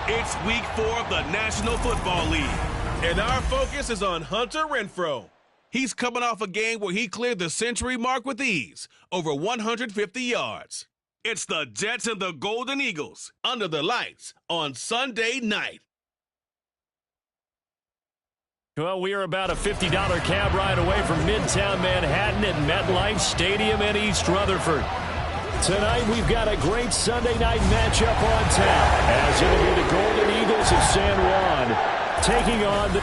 It's week 4 of the National Football League, and our focus is on Hunter Renfrow. He's coming off a game where he cleared the century mark with ease, over 150 yards. It's the Jets and the Golden Eagles under the lights on Sunday night. Well, we are about a $50 cab ride away from Midtown Manhattan at MetLife Stadium in East Rutherford. Tonight, we've got a great Sunday night matchup on tap, as it'll be the Golden Eagles of San Juan taking on the...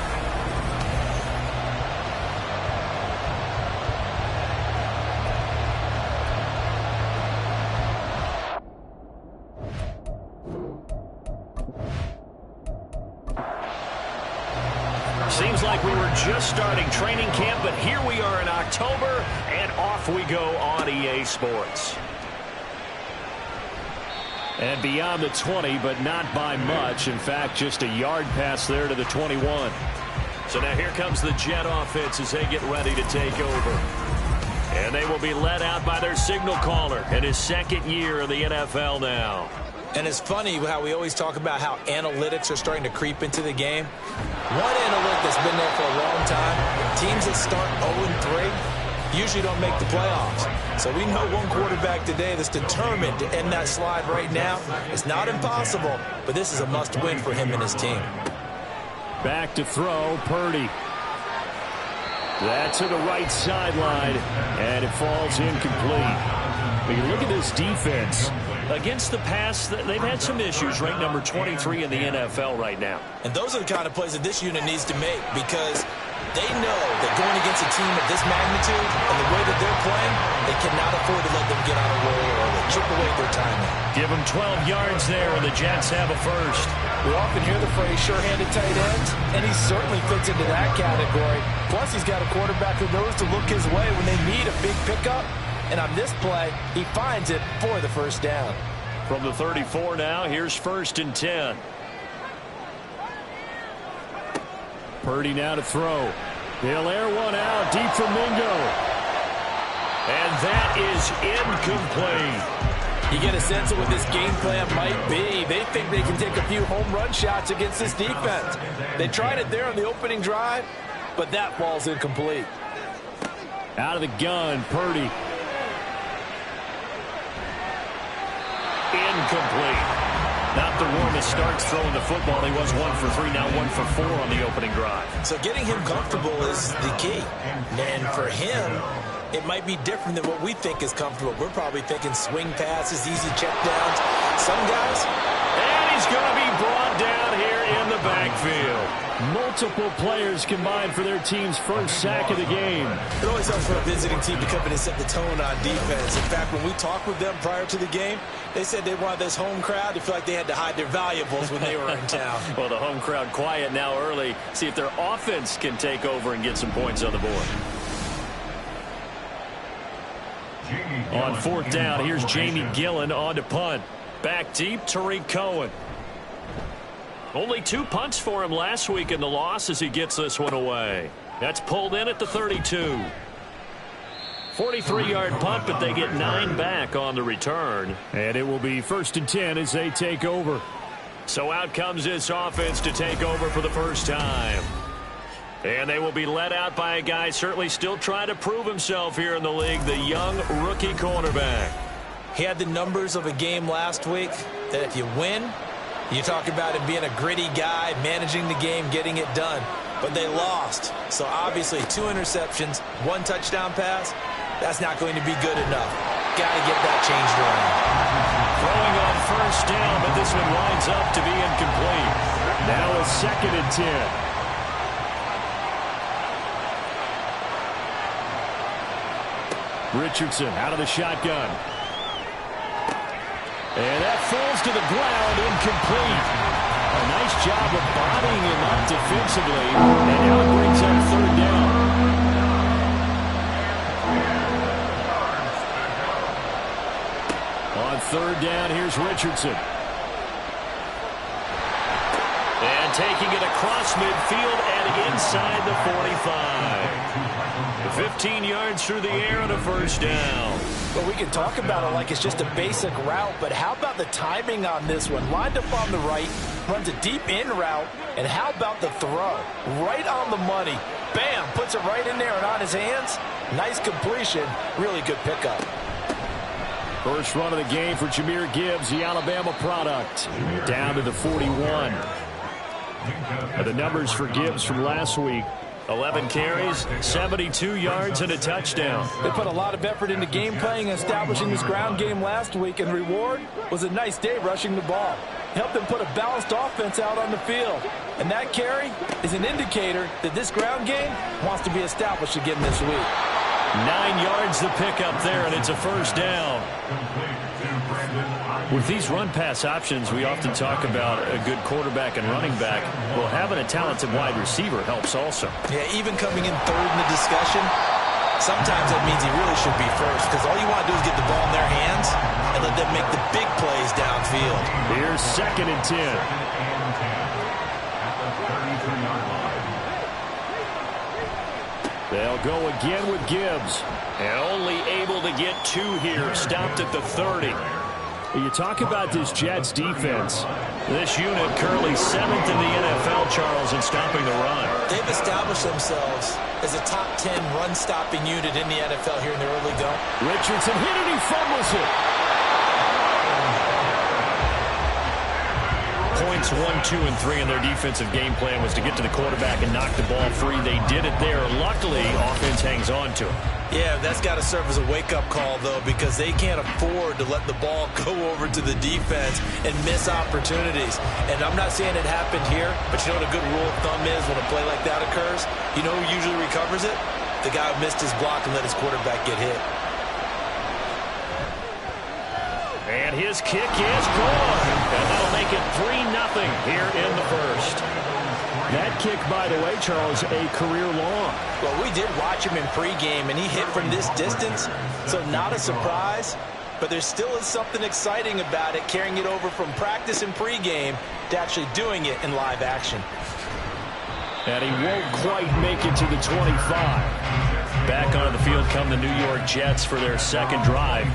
Seems like we were just starting training camp, but here we are in October, and off we go on EA Sports. And beyond the 20, but not by much. In fact, just a yard pass there to the 21. So now here comes the Jet offense as they get ready to take over. And they will be led out by their signal caller in his second year in the NFL now. And it's funny how we always talk about how analytics are starting to creep into the game. One analytic that's been there for a long time, teams that start 0-3 usually don't make the playoffs. So we know one quarterback today that's determined to end that slide right now. It's not impossible, but this is a must-win for him and his team. Back to throw, Purdy. That's to the right sideline, and it falls incomplete. But you look at this defense. Against the pass, they've had some issues, ranked number 23 in the NFL right now. And those are the kind of plays that this unit needs to make, because they know that going against a team of this magnitude and the way that they're playing, they cannot afford to let them get on a roll or chip away their timing. Give them 12 yards there, and the Jets have a first. We often hear the phrase sure-handed tight ends, and he certainly fits into that category. Plus, he's got a quarterback who knows to look his way when they need a big pickup. And on this play, he finds it for the first down. From the 34 now, here's 1st and 10. Purdy now to throw. He'll air one out deep for Mingo. And that is incomplete. You get a sense of what this game plan might be. They think they can take a few home run shots against this defense. They tried it there on the opening drive, but that falls incomplete. Out of the gun, Purdy. Incomplete. Not the one that starts throwing the football. He was 1 for 3, now 1 for 4 on the opening drive. So getting him comfortable is the key. And for him, it might be different than what we think is comfortable. We're probably thinking swing passes, easy check downs. Some guys... And he's going to be brought down here in the backfield. Multiple players combined for their team's first sack of the game. It always helps for a visiting team to come in and set the tone on defense. In fact, when we talked with them prior to the game, they said they wanted this home crowd to feel like they had to hide their valuables when they were in town. Well, the home crowd quiet now early. See if their offense can take over and get some points on the board. On 4th down, here's Jamie Gillen on to punt. Back deep, Tariq Cohen. Only 2 punts for him last week in the loss as he gets this one away. That's pulled in at the 32. 43-yard punt, but they get 9 back on the return. And it will be 1st and 10 as they take over. So out comes this offense to take over for the first time. And they will be led out by a guy certainly still trying to prove himself here in the league, the young rookie cornerback. He had the numbers of a game last week that if you win, you talk about him being a gritty guy, managing the game, getting it done. But they lost. So obviously 2 interceptions, 1 touchdown pass, that's not going to be good enough. Got to get that changed around. Throwing on 1st down, but this one winds up to be incomplete. Now a 2nd and 10. Richardson out of the shotgun. And that falls to the ground, incomplete. A nice job of bodying him up defensively. And now it brings up 3rd down. On 3rd down, here's Richardson. And taking it across midfield and inside the 45. 15 yards through the air and a 1st down. Well, we can talk about it like it's just a basic route, but how about the timing on this one? Lined up on the right, runs a deep in route, and how about the throw? Right on the money. Bam, puts it right in there and on his hands. Nice completion, really good pickup. First run of the game for Jahmyr Gibbs, the Alabama product. Down to the 41. The numbers for Gibbs from last week. 11 carries, 72 yards, and a touchdown. They put a lot of effort into game playing and establishing this ground game last week, and the reward was a nice day rushing the ball. Helped them put a balanced offense out on the field. And that carry is an indicator that this ground game wants to be established again this week. 9 yards the pickup there, and it's a first down. With these run-pass options, we often talk about a good quarterback and running back. Well, having a talented wide receiver helps also. Yeah, even coming in third in the discussion, sometimes that means he really should be first, because all you want to do is get the ball in their hands and let them make the big plays downfield. Here's 2nd and 10. They'll go again with Gibbs. And only able to get 2 here. Stopped at the 30. You talk about this Jets defense. This unit currently 7th in the NFL, Charles, in stopping the run. They've established themselves as a top 10 run-stopping unit in the NFL here in the early go. Richardson hit it, he fumbles it. Points 1, 2, and 3 in their defensive game plan was to get to the quarterback and knock the ball free. They did it there. Luckily, offense hangs on to it. Yeah, that's got to serve as a wake-up call, though, because they can't afford to let the ball go over to the defense and miss opportunities. And I'm not saying it happened here, but you know what a good rule of thumb is when a play like that occurs? You know who usually recovers it? The guy who missed his block and let his quarterback get hit. And his kick is good. And that'll make it 3-0 here in the first. That kick, by the way, Charles, a career long. Well, we did watch him in pregame, and he hit from this distance, so not a surprise. But there still is something exciting about it, carrying it over from practice and pregame to actually doing it in live action. And he won't quite make it to the 25. Back onto the field come the New York Jets for their second drive.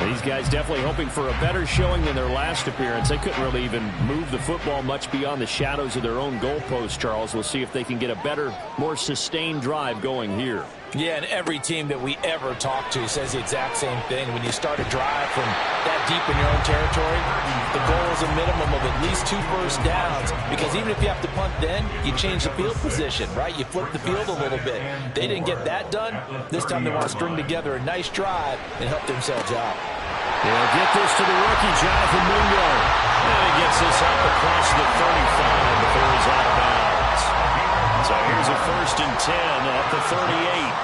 These guys definitely hoping for a better showing than their last appearance. They couldn't really even move the football much beyond the shadows of their own goalpost, Charles. We'll see if they can get a better, more sustained drive going here. Yeah, and every team that we ever talk to says the exact same thing. When you start a drive from that deep in your own territory, the goal is a minimum of at least 2 first downs, because even if you have to punt then, you change the field position, right? You flip the field a little bit. They didn't get that done. This time they want to string together a nice drive and help themselves out. They'll get this to the rookie, Jonathan Mingo. And he gets this up across the 35 before he's out of bounds. So here's a 1st and 10 at the 38.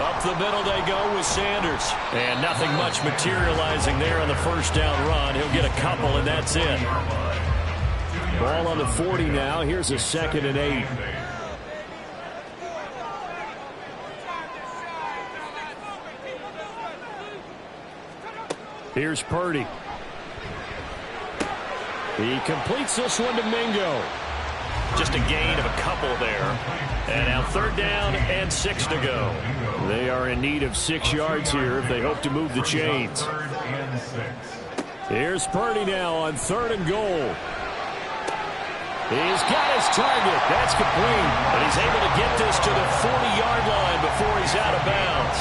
Up the middle they go with Sanders. And nothing much materializing there on the first down run. He'll get a couple, and that's it. Ball on the 40 now. Here's a 2nd and 8. Here's Purdy. He completes this one to Mingo. Just a gain of a couple there. And now 3rd down and 6 to go. They are in need of 6 yards here if they hope to move the chains. Here's Purdy now on 3rd and goal. He's got his target. That's complete. And he's able to get this to the 40-yard line before he's out of bounds.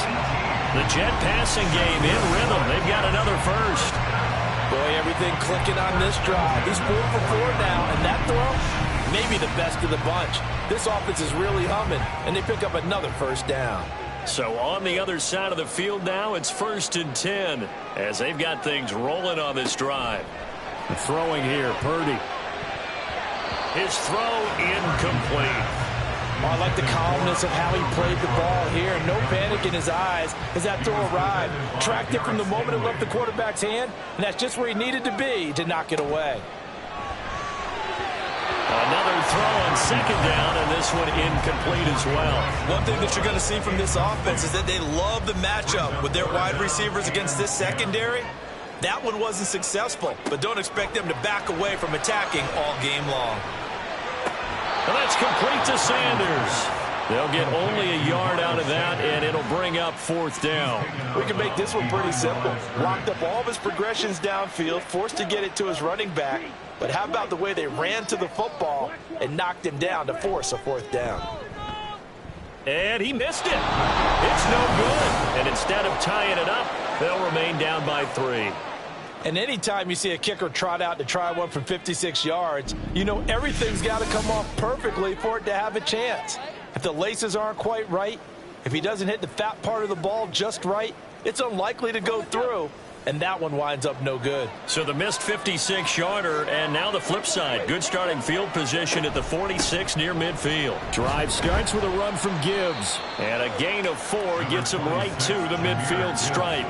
The Jet passing game in rhythm. They've got another first. Boy, everything clicking on this drive. He's 4 for 4 now, and that throw, maybe the best of the bunch. This offense is really humming, and they pick up another first down. So on the other side of the field now, it's 1st and 10 as they've got things rolling on this drive. Throwing here, Purdy. His throw incomplete. Oh, I like the calmness of how he played the ball here. No panic in his eyes as that throw arrived. Tracked it from the moment it left the quarterback's hand, and that's just where he needed to be to knock it away. Another throw on 2nd down, and this one incomplete as well. One thing that you're going to see from this offense is that they love the matchup with their wide receivers against this secondary. That one wasn't successful, but don't expect them to back away from attacking all game long. And that's complete to Sanders. They'll get only a yard out of that, and it'll bring up 4th down. We can make this one pretty simple. Locked up all of his progressions downfield, forced to get it to his running back. But how about the way they ran to the football and knocked him down to force a 4th down? And he missed it. It's no good. And instead of tying it up, they'll remain down by 3. And anytime you see a kicker trot out to try one from 56 yards, you know everything's got to come off perfectly for it to have a chance. If the laces aren't quite right, if he doesn't hit the fat part of the ball just right, it's unlikely to go through, and that one winds up no good. So the missed 56-yarder, and now the flip side. Good starting field position at the 46 near midfield. Drive starts with a run from Gibbs, and a gain of 4 gets him right to the midfield stripe.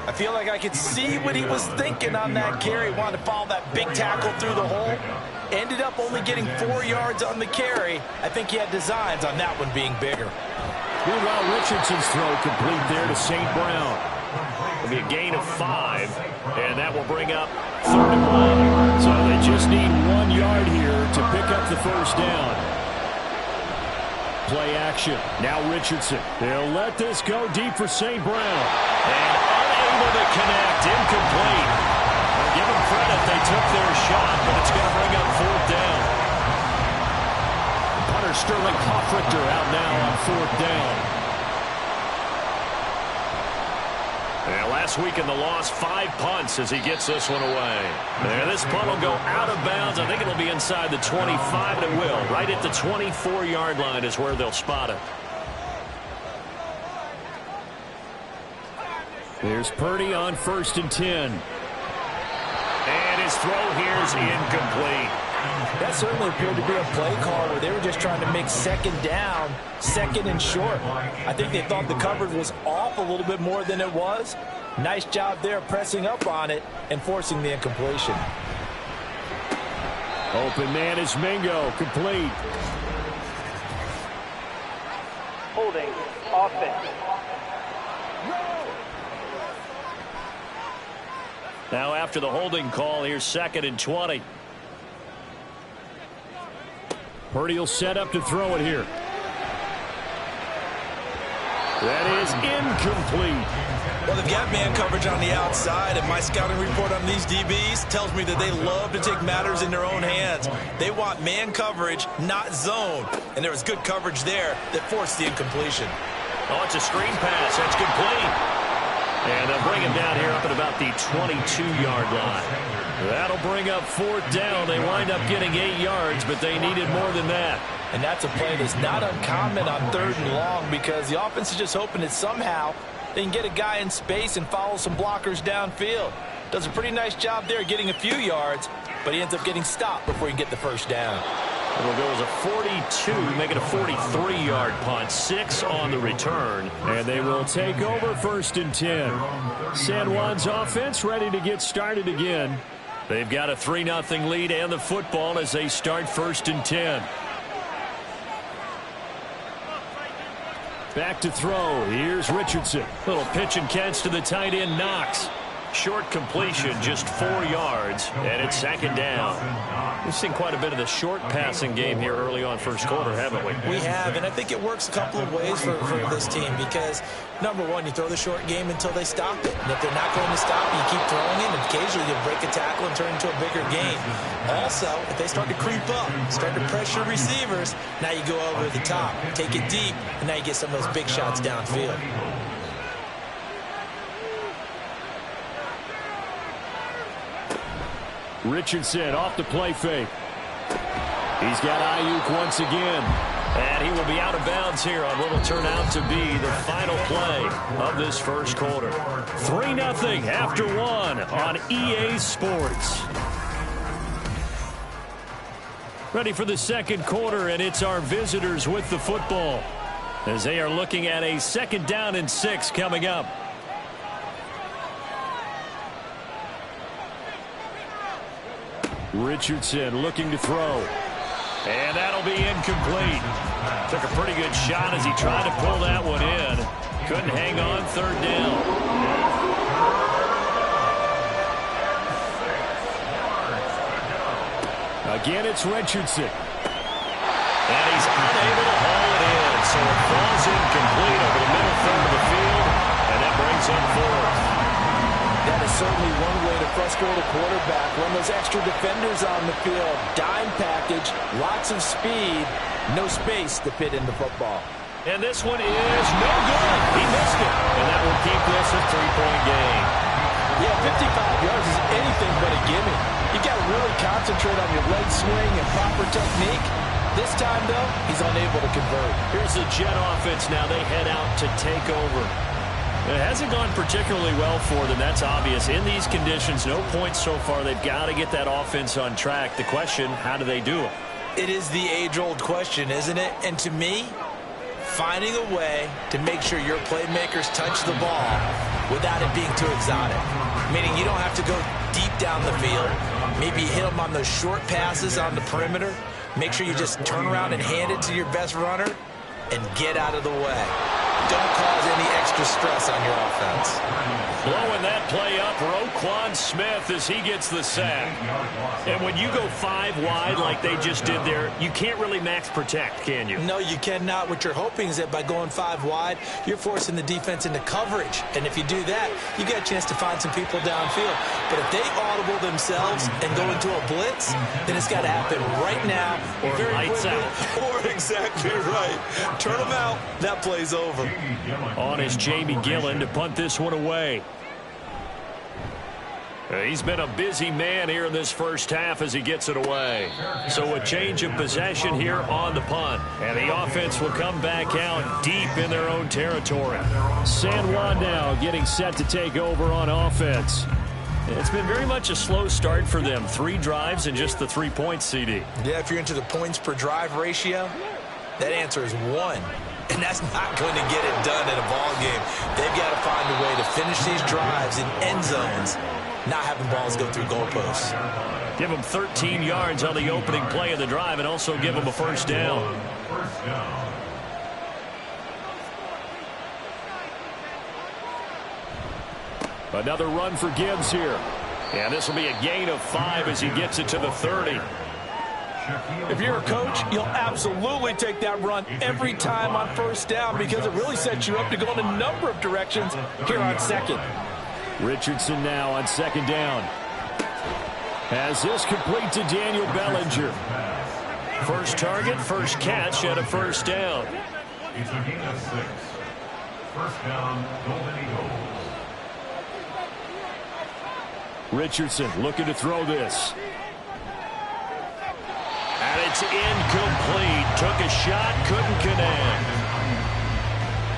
I feel like I could see what he was thinking on that carry. Wanted to follow that big tackle through the hole. Ended up only getting 4 yards on the carry. I think he had designs on that one being bigger. Meanwhile, Richardson's throw complete there to St. Brown. It'll be a gain of 5, and that will bring up 3rd and 1. So they just need 1 yard here to pick up the 1st down. Play action. Now Richardson. They'll let this go deep for St. Brown. And unable to connect. Incomplete. Give them credit. They took their shot, but it's going to bring up 4th down. Punter Sterling Hoffrichter out now on 4th down. And last week in the loss, 5 punts as he gets this one away. And this punt will go out of bounds. I think it'll be inside the 25, and it will. Right at the 24-yard line is where they'll spot it. Here's Purdy on 1st and 10. And his throw here is incomplete. That certainly appeared to be a play call where they were just trying to make 2nd down, 2nd and short. I think they thought the coverage was off a little bit more than it was. Nice job there pressing up on it and forcing the incompletion. Open man is Mingo, complete. Holding, offense. Now after the holding call, here's 2nd and 20. Purdy will set up to throw it here. That is incomplete. Well, they've got man coverage on the outside, and my scouting report on these DBs tells me that they love to take matters in their own hands. They want man coverage, not zone. And there was good coverage there that forced the incompletion. Oh, it's a screen pass. That's complete. And they'll bring him down here up at about the 22-yard line. That'll bring up 4th down. They wind up getting 8 yards, but they needed more than that. And that's a play that's not uncommon on 3rd and long because the offense is just hoping that somehow they can get a guy in space and follow some blockers downfield. Does a pretty nice job there getting a few yards, but he ends up getting stopped before he can get the 1st down. It'll go as a 42, make it a 43-yard punt, 6 on the return. And they will take over 1st and 10. San Juan's offense ready to get started again. They've got a 3-0 lead and the football as they start 1st and 10. Back to throw. Here's Richardson. Little pitch and catch to the tight end, Knox. Short completion, just 4 yards, and it's 2nd down. We've seen quite a bit of the short passing game here early on 1st quarter, haven't we? We have, and I think it works a couple of ways for this team because, number one, you throw the short game until they stop it. And if they're not going to stop it, you keep throwing it, and occasionally you'll break a tackle and turn it into a bigger game. Also, if they start to creep up, start to pressure receivers, now you go over the top, take it deep, and now you get some of those big shots downfield. Richardson off the play fake. He's got Ayuk once again. And he will be out of bounds here on what will turn out to be the final play of this 1st quarter. 3-0 after 1 on EA Sports. Ready for the 2nd quarter, and it's our visitors with the football as they are looking at a 2nd down and 6 coming up. Richardson looking to throw. And that'll be incomplete. Took a pretty good shot as he tried to pull that one in. Couldn't hang on 3rd down. Again, it's Richardson. And he's unable to haul it in. certainly one way to frustrate a quarterback. Run those extra defenders on the field. Dime package, lots of speed, no space to fit in the football. And this one is no good. He missed it. And that will keep this a 3-point game. Yeah, 55 yards is anything but a gimme. You got to really concentrate on your leg swing and proper technique. This time, though, he's unable to convert. Here's the Jet offense now. They head out to take over. It hasn't gone particularly well for them. That's obvious. In these conditions, no points so far. They've got to get that offense on track. The question, how do they do it? It is the age-old question, isn't it? And to me, finding a way to make sure your playmakers touch the ball without it being too exotic. Meaning you don't have to go deep down the field. Maybe hit them on those short passes on the perimeter. Make sure you just turn around and hand it to your best runner and get out of the way. Don't cause any extra stress on your offense. Blowing that play up, Roquan Smith as he gets the sack. And when you go 5 wide like they just did there, you can't really max protect, can you? No, you cannot. What you're hoping is that by going 5 wide, you're forcing the defense into coverage. And if you do that, you get a chance to find some people downfield. But if they audible themselves and go into a blitz, then it's got to happen right now. Or lights out. Or exactly right. Turn them out. That play's over. On is Jamie Gillen to punt this one away. He's been a busy man here in this first half as he gets it away. So a change of possession here on the punt. And the offense will come back out deep in their own territory. San Juan now getting set to take over on offense. It's been very much a slow start for them. 3 drives and just the 3 points, CD. Yeah, if you're into the points per drive ratio, that answer is 1. And that's not going to get it done in a ball game. They've got to find a way to finish these drives in end zones, not having balls go through goalposts. Give them 13 yards on the opening play of the drive and also give them a first down. Another run for Gibbs here. And this will be a gain of 5 as he gets it to the 30. If you're a coach, you'll absolutely take that run every time on first down because it really sets you up to go in a number of directions here on second. Richardson now on second down. Has this complete to Daniel Bellinger. First target, first catch, and a first down. It's a gain of 6. First down, Golden Eagles. Richardson looking to throw this. And it's incomplete. Took a shot, couldn't connect.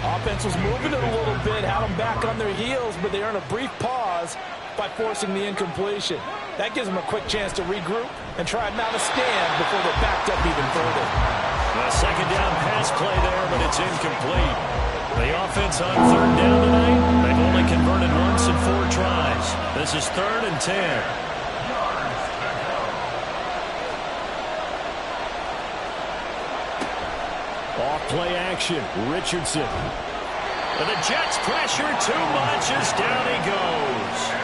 Offense was moving it a little bit, had them back on their heels, but they earned a brief pause by forcing the incompletion. That gives them a quick chance to regroup and try and mount a stand before they're backed up even further. A second down pass play there, but it's incomplete. The offense on third down tonight, they've only converted once in 4 tries. This is 3rd and 10. Off-play action, Richardson. And the Jets pressure too much as down he goes.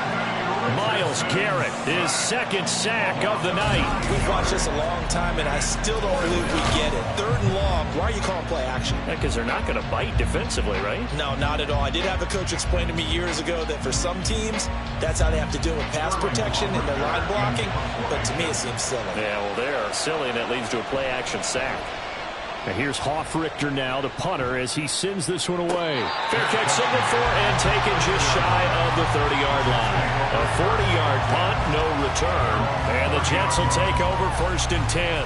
Myles Garrett, his 2nd sack of the night. We've watched this a long time, and I still don't believe we get it. 3rd and long, why are you calling play action? Because they're not going to bite defensively, right? No, not at all. I did have a coach explain to me years ago that for some teams, that's how they have to deal with pass protection and their line blocking, but to me it seems silly. Yeah, well, they're silly, and that leads to a play action sack. And here's Hoffrichter now, the punter, as he sends this one away. Fair catch signaled for and taken just shy of the 30-yard line. A 40-yard punt, no return. And the Jets will take over 1st and 10.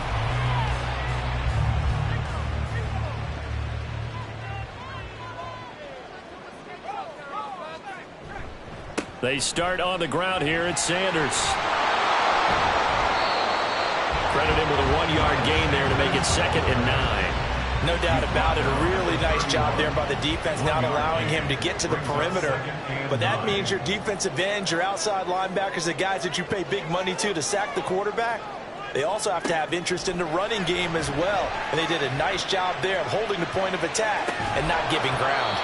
They start on the ground here at Sanders. Credit him with a 1-yard gain there to make it 2nd and 9. No doubt about it. A really nice job there by the defense, not allowing him to get to the perimeter. But that means your defensive ends, your outside linebackers, the guys that you pay big money to sack the quarterback, they also have to have interest in the running game as well. And they did a nice job there of holding the point of attack and not giving ground.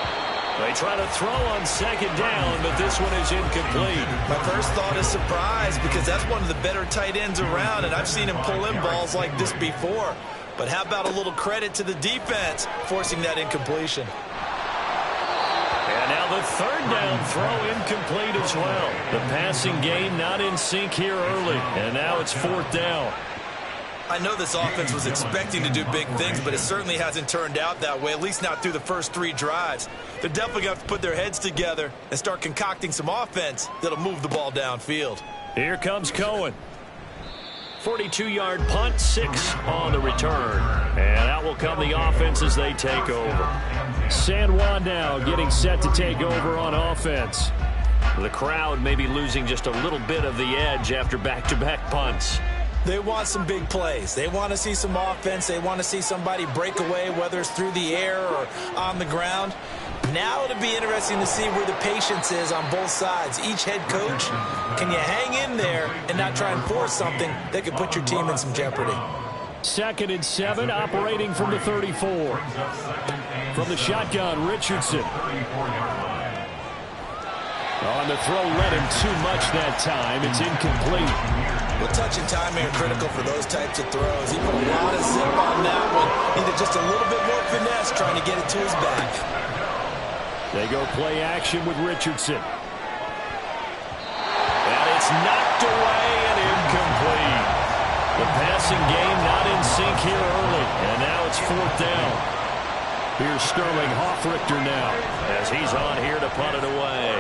They try to throw on 2nd down, but this one is incomplete. My first thought is surprise because that's one of the better tight ends around, and I've seen him pull in balls like this before. But how about a little credit to the defense forcing that incompletion? And now the third down throw incomplete as well. The passing game not in sync here early, and now it's fourth down. I know this offense was expecting to do big things, but it certainly hasn't turned out that way, at least not through the first 3 drives. They're definitely going to have to put their heads together and start concocting some offense that'll move the ball downfield. Here comes Cohen. 42-yard punt, 6 on the return. And out will come the offense as they take over. San Juan now getting set to take over on offense. The crowd may be losing just a little bit of the edge after back-to-back punts. They want some big plays. They want to see some offense. They want to see somebody break away, whether it's through the air or on the ground. Now it'll be interesting to see where the patience is on both sides. Each head coach, can you hang in there and not try and force something that could put your team in some jeopardy? 2nd and 7, operating from the 34. From the shotgun, Richardson. On the throw, led him too much that time. It's incomplete. Well, touch and timing are critical for those types of throws. He put a lot of zip on that one. Needed just a little bit more finesse trying to get it to his back. They go play action with Richardson. And it's knocked away and incomplete. The passing game not in sync here early. And now it's fourth down. Here's Sterling Hoffrichter now as he's on here to punt it away.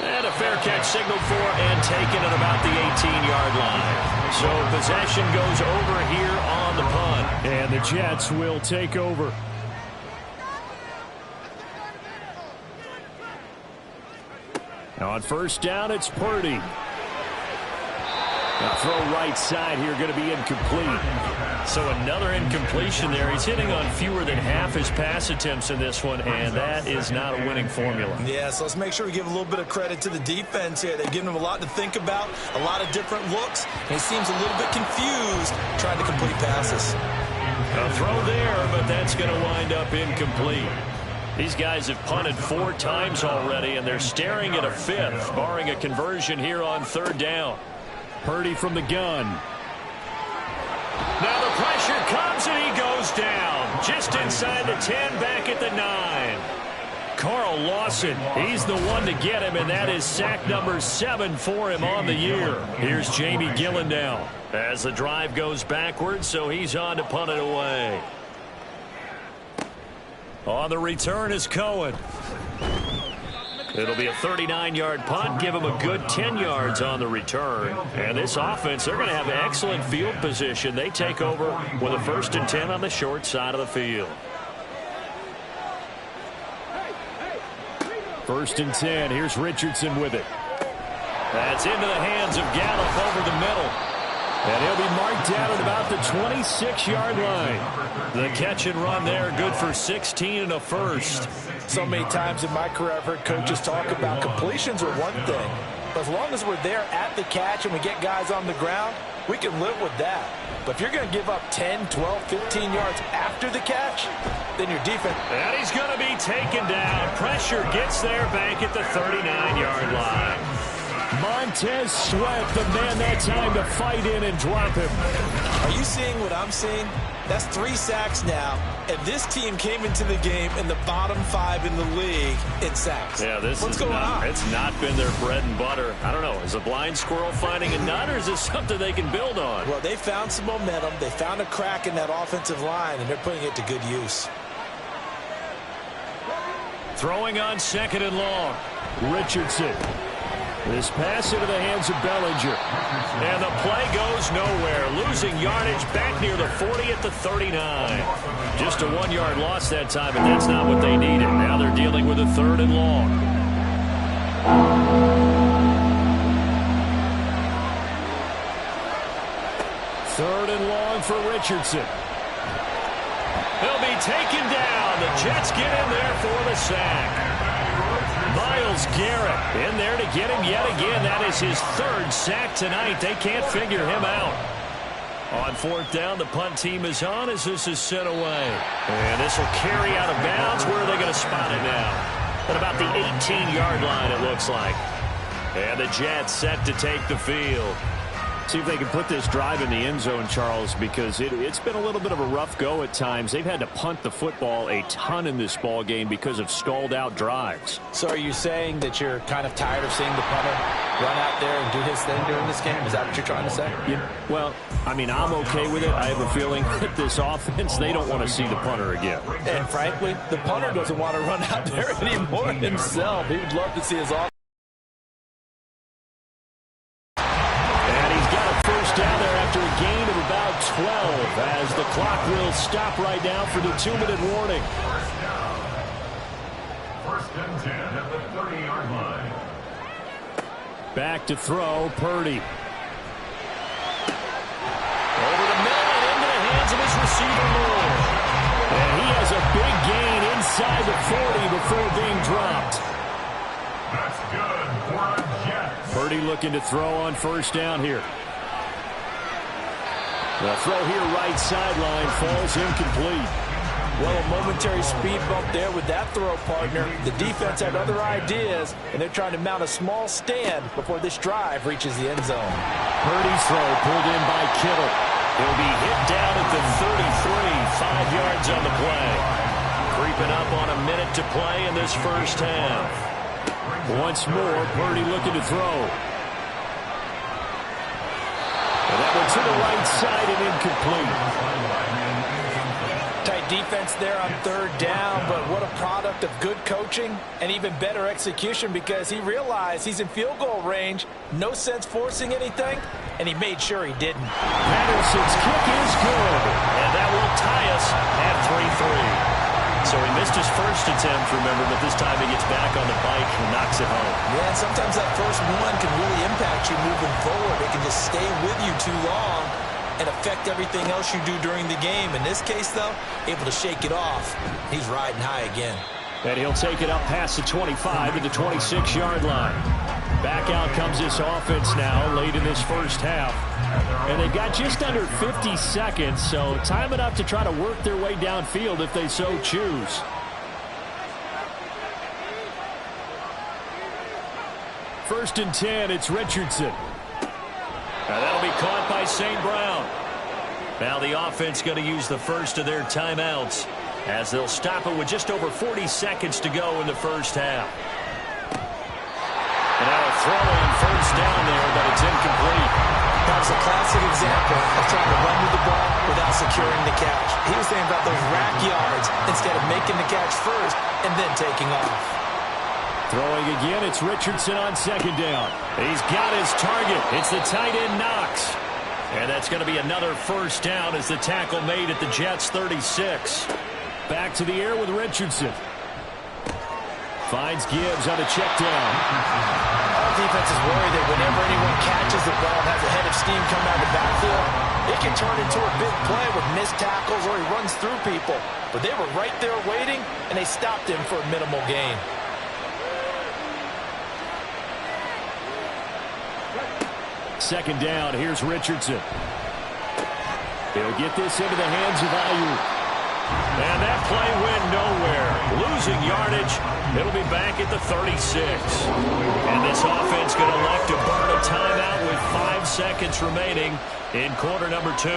And a fair catch signaled for and taken at about the 18-yard line. So possession goes over here on the punt. And the Jets will take over. On first down, it's Purdy. The throw right side here going to be incomplete. So another incompletion there. He's hitting on fewer than half his pass attempts in this one, and that is not a winning formula. Yeah, so let's make sure we give a little bit of credit to the defense here. They've given him a lot to think about, a lot of different looks, and he seems a little bit confused trying to complete passes. A throw there, but that's going to wind up incomplete. These guys have punted 4 times already, and they're staring at a 5th, barring a conversion here on third down. Purdy from the gun. Now the pressure comes, and he goes down. Just inside the 10, back at the 9. Carl Lawson, he's the one to get him, and that is sack number 7 for him on the year. Here's Jamie Gillen now as the drive goes backwards, so he's on to punt it away. On the return is Cohen. It'll be a 39-yard punt, give him a good 10 yards on the return. And this offense, they're going to have excellent field position. They take over with a 1st and 10 on the short side of the field. 1st and 10, here's Richardson with it. That's into the hands of Gallup over the middle. And he'll be marked down at about the 26-yard line. The catch and run there, good for 16 and a first. So many times in my career I've heard coaches talk about completions are one thing. But as long as we're there at the catch and we get guys on the ground, we can live with that. But if you're going to give up 10, 12, 15 yards after the catch, then your defense... And he's going to be taken down. Pressure gets there back at the 39-yard line. Montez Sweat, the man that time to fight in and drop him. Are you seeing what I'm seeing? That's 3 sacks now, and this team came into the game in the bottom 5 in the league in sacks. Yeah, What's going on? It's not been their bread and butter. I don't know. Is a blind squirrel finding a nut, or is this something they can build on? Well, they found some momentum. They found a crack in that offensive line, and they're putting it to good use. Throwing on 2nd and long. Richardson. This pass into the hands of Bellinger. And the play goes nowhere. Losing yardage back near the 40 at the 39. Just a 1-yard loss that time, but that's not what they needed. Now they're dealing with a 3rd and long. Third and long for Richardson. He'll be taken down. The Jets get in there for the sack. Myles Garrett in there to get him yet again. That is his 3rd sack tonight. They can't figure him out. On 4th down, the punt team is on as this is sent away. And this will carry out of bounds. Where are they going to spot it now? At about the 18-yard line, it looks like. And the Jets set to take the field. See if they can put this drive in the end zone, Charles, because it's been a little bit of a rough go at times. They've had to punt the football a ton in this ball game because of stalled out drives. So are you saying that you're kind of tired of seeing the punter run out there and do his thing during this game? Is that what you're trying to say? Yeah, well, I mean, I'm okay with it. I have a feeling that this offense, they don't want to see the punter again. And frankly, the punter doesn't want to run out there anymore himself. He would love to see his offense. Down there after a gain of about 12 as the clock will stop right now for the 2-minute warning. First and 10 at the 30-yard line. Back to throw, Purdy. Over the middle and into the hands of his receiver, Moore. And he has a big gain inside the 40 before being dropped. That's good for a Jet. Purdy looking to throw on first down here. The throw here right sideline falls incomplete. Well, a momentary speed bump there with that throw, partner. The defense had other ideas, and they're trying to mount a small stand before this drive reaches the end zone. Purdy's throw pulled in by Kittle. He'll be hit down at the 33, 5 yards on the play. Creeping up on a minute to play in this first half. Once more, Purdy looking to throw. And that one to the right side and incomplete. Tight defense there on third down, but what a product of good coaching and even better execution because he realized he's in field goal range. No sense forcing anything, and he made sure he didn't. Patterson's kick is good. And that will tie us at 3-3. So he missed his first attempt, remember, but this time he gets back on the bike and knocks it home. Yeah, sometimes that first one can really impact you moving forward. It can just stay with you too long and affect everything else you do during the game. In this case, though, able to shake it off. He's riding high again. And he'll take it up past the 25 to the 26-yard line. Back out comes this offense now late in this first half. And they've got just under 50 seconds, so time enough to try to work their way downfield if they so choose. First and 10, it's Richardson. Now that'll be caught by St. Brown. Now the offense going to use the first of their timeouts as they'll stop it with just over 40 seconds to go in the first half. And now a throw on first down there, but it's incomplete. That was a classic example of trying to run with the ball without securing the catch. He was thinking about those rack yards instead of making the catch first and then taking off. Throwing again, it's Richardson on second down. He's got his target. It's the tight end Knox. And that's going to be another first down as the tackle made at the Jets' 36. Back to the air with Richardson. Finds Gibbs on a check down. Defense is worried that whenever anyone catches the ball and has a head of steam coming out of the backfield, it can turn into a big play with missed tackles or he runs through people. But they were right there waiting, and they stopped him for a minimal gain. Second down, here's Richardson. He'll get this into the hands of Ayuk. And that play went nowhere. Losing yardage. It'll be back at the 36. And this offense going to elect to burn a timeout with 5 seconds remaining in quarter number 2.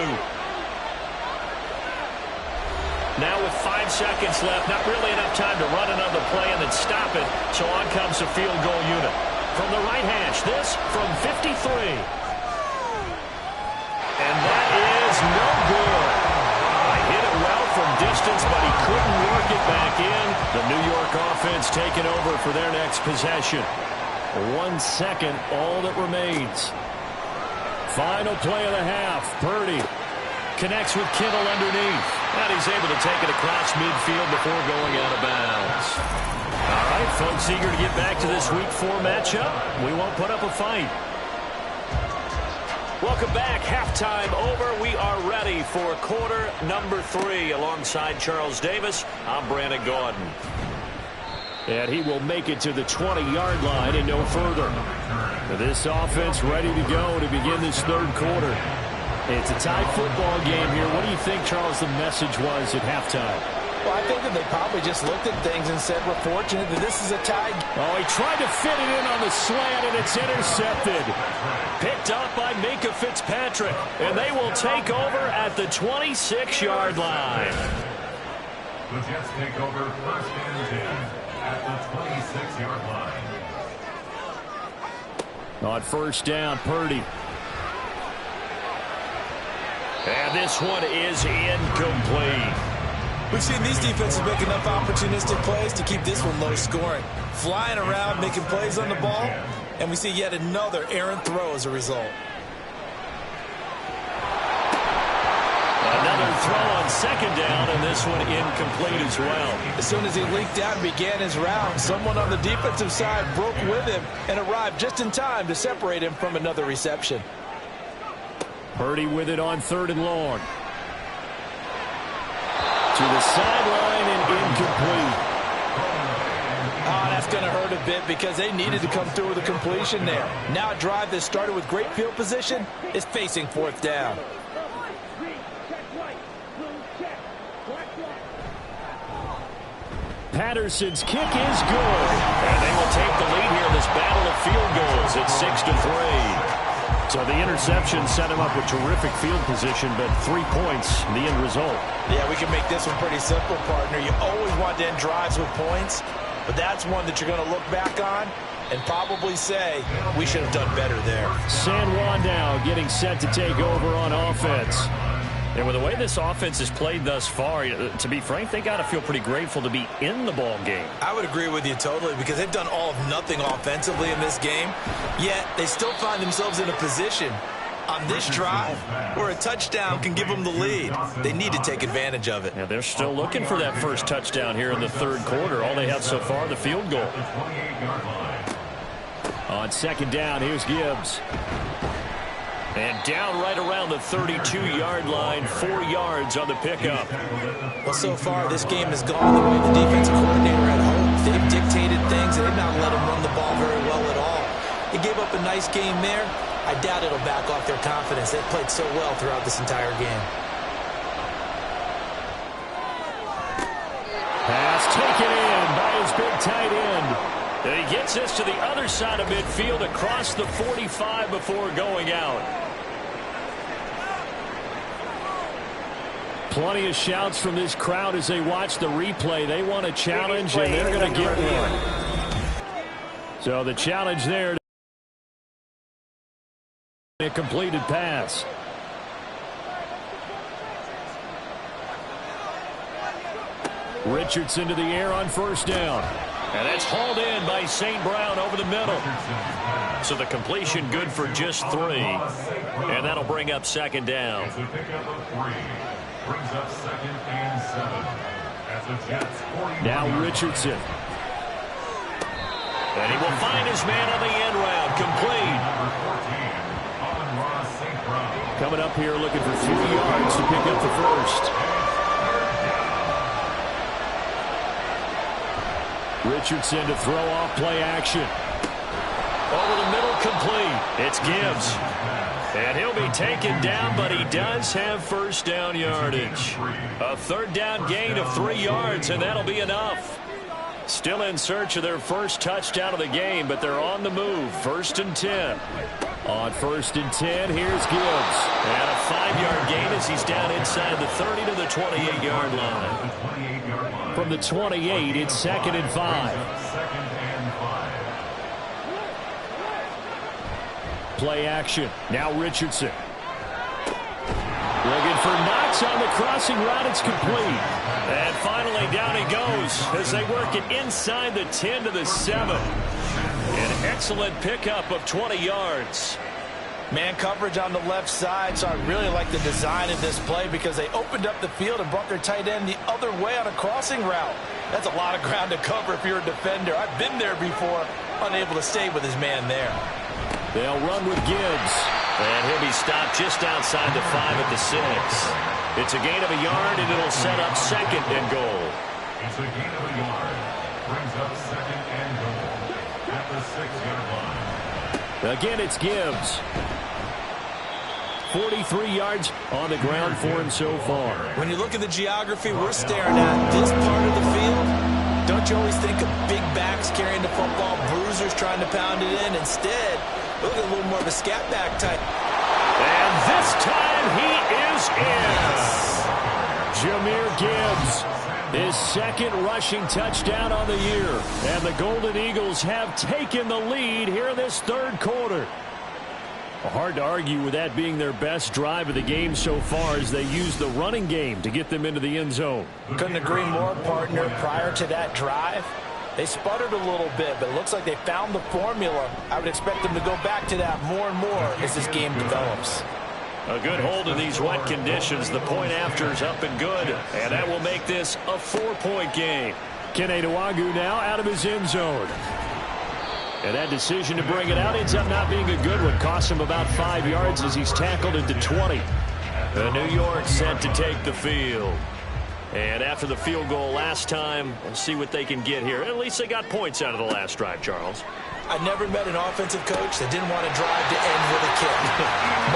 Now with 5 seconds left, not really enough time to run another play and then stop it. So on comes the field goal unit. From the right hash, this from 53. And that is no good. Hit it well from distance, but he couldn't work it back in. The New York offense taking over for their next possession. 1 second, all that remains. Final play of the half. Purdy connects with Kittle underneath. And he's able to take it across midfield before going out of bounds. All right, folks, eager to get back to this Week 4 matchup. We won't put up a fight. Welcome back. Halftime over. We are ready for quarter number 3. Alongside Charles Davis, I'm Brandon Gaudin. And he will make it to the 20-yard line and no further. This offense ready to go to begin this third quarter. It's a tight football game here. What do you think, Charles, the message was at halftime? Well, I think that they probably just looked at things and said, we're fortunate that this is a tie. Oh, he tried to fit it in on the slant, and it's intercepted. Picked up by Minkah Fitzpatrick, and they will take over at the 26-yard line. The Jets take over first and 10 at the 26-yard line. On first down, Purdy. And this one is incomplete. We've seen these defenses make enough opportunistic plays to keep this one low scoring. Flying around, making plays on the ball, and we see yet another errant throw as a result. Another throw on second down, and this one incomplete as well. As soon as he leaked out and began his round, someone on the defensive side broke with him and arrived just in time to separate him from another reception. Purdy with it on third and long. To the sideline and incomplete. Oh, that's going to hurt a bit because they needed to come through with a completion there. Now a drive that started with great field position is facing fourth down. Patterson's kick is good. And they will take the lead here in this battle of field goals at 6-3. So the interception set him up with terrific field position, but 3 points, the end result. Yeah, we can make this one pretty simple, partner. You always want to end drives with points, but that's one that you're going to look back on and probably say, we should have done better there. San Juan now getting set to take over on offense. And with the way this offense has played thus far, to be frank, they got to feel pretty grateful to be in the ball game. I would agree with you totally because they've done all of nothing offensively in this game, yet they still find themselves in a position on this drive where a touchdown can give them the lead. They need to take advantage of it. Yeah, they're still looking for that first touchdown here in the third quarter. All they have so far, the field goal. On second down, here's Gibbs. And down right around the 32-yard line, 4 yards on the pickup. Well, so far, this game has gone the way the defensive coordinator had hoped. They've dictated things, and they've not let them run the ball very well at all. They gave up a nice game there. I doubt it'll back off their confidence. They've played so well throughout this entire game. Pass taken in by his big tight end. And he gets this to the other side of midfield across the 45 before going out. Plenty of shouts from this crowd as they watch the replay. They want a challenge, and they're going to get one. So the challenge there. A completed pass. Richardson to the air on first down. And that's hauled in by St. Brown over the middle. So the completion good for just 3. And that'll bring up second down. Brings up second and 7 at the Jets 40. Now Richardson. And he will find his man on the end round. Complete. Coming up here looking for 3 yards to pick up the first. Richardson to throw off play action. Over the middle, complete. It's Gibbs. And he'll be taken down, but he does have first down yardage. A third down gain of 3 yards, and that'll be enough. Still in search of their first touchdown of the game, but they're on the move. First and 10. On first and 10, here's Gibbs. And a 5-yard gain as he's down inside the 30 to the 28-yard line. From the 28, it's second and 5. Play action. Now Richardson. Looking for Knox on the crossing route. It's complete. And finally down he goes as they work it inside the 10 to the 7. An excellent pickup of 20 yards. Man coverage on the left side, so I really like the design of this play because they opened up the field and brought their tight end the other way on a crossing route. That's a lot of ground to cover if you're a defender. I've been there before, unable to stay with his man there. They'll run with Gibbs. And he'll be stopped just outside the 5 at the 6. It's a gain of a yard, and it'll set up second and goal. It's a gain of a yard. Brings up second and goal at the 6-yard line. Again, it's Gibbs. 43 yards on the ground for him so far. When you look at the geography, we're staring at this part of the field. Don't you always think of big backs carrying the football, bruisers trying to pound it in? Instead, look at a little more of a scat back type. And this time he is in. Jahmyr Gibbs, his second rushing touchdown on the year. And the Golden Eagles have taken the lead here in this third quarter. Hard to argue with that being their best drive of the game so far as they use the running game to get them into the end zone. Couldn't agree more, partner. Prior to that drive, they sputtered a little bit, but it looks like they found the formula. I would expect them to go back to that more and more as this game develops. A good hold in these wet conditions. The point after is up and good, and that will make this a 4-point game. Kene Nwangwu now out of his end zone. And that decision to bring it out ends up not being a good one. Costs him about 5 yards as he's tackled into 20. The New York set to take the field. And after the field goal last time, we'll see what they can get here. At least they got points out of the last drive, Charles. I never met an offensive coach that didn't want to drive to end with a kick.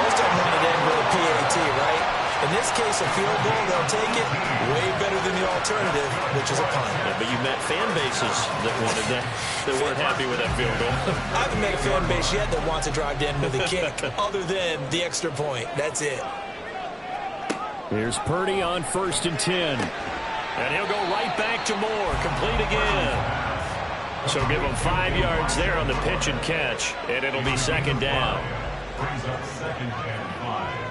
Most of them want to end with a PAT, right? In this case, a field goal, they'll take it way better than the alternative, which is a punt. Yeah, but you met fan bases that wanted that, that weren't happy with that field goal. I haven't met a fan base yet that wants to drive to end with a kick, other than the extra point. That's it. Here's Purdy on 1st and 10. And he'll go right back to Moore. Complete again. So give him 5 yards there on the pitch and catch, and it'll be second down. Brings up 2nd and 5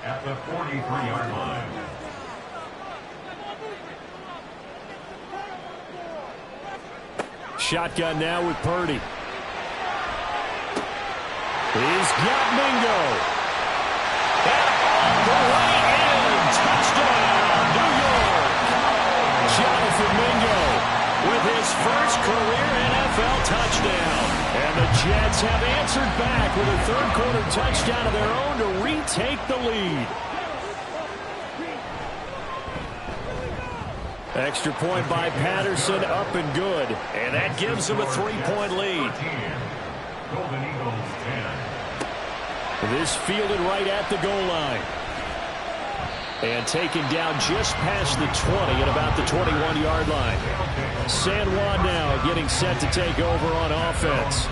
at the 43-yard line. Shotgun now with Purdy. He's got Mingo. And all the way in. Touchdown, New York. Jonathan Mingo with his first career NFL touchdown. And the Jets have answered back with a third-quarter touchdown of their own to retake the lead. Extra point by Patterson, up and good. And that gives them a 3-point lead. Golden Eagles 10. This fielded right at the goal line. And taken down just past the 20 at about the 21-yard line. San Juan now getting set to take over on offense.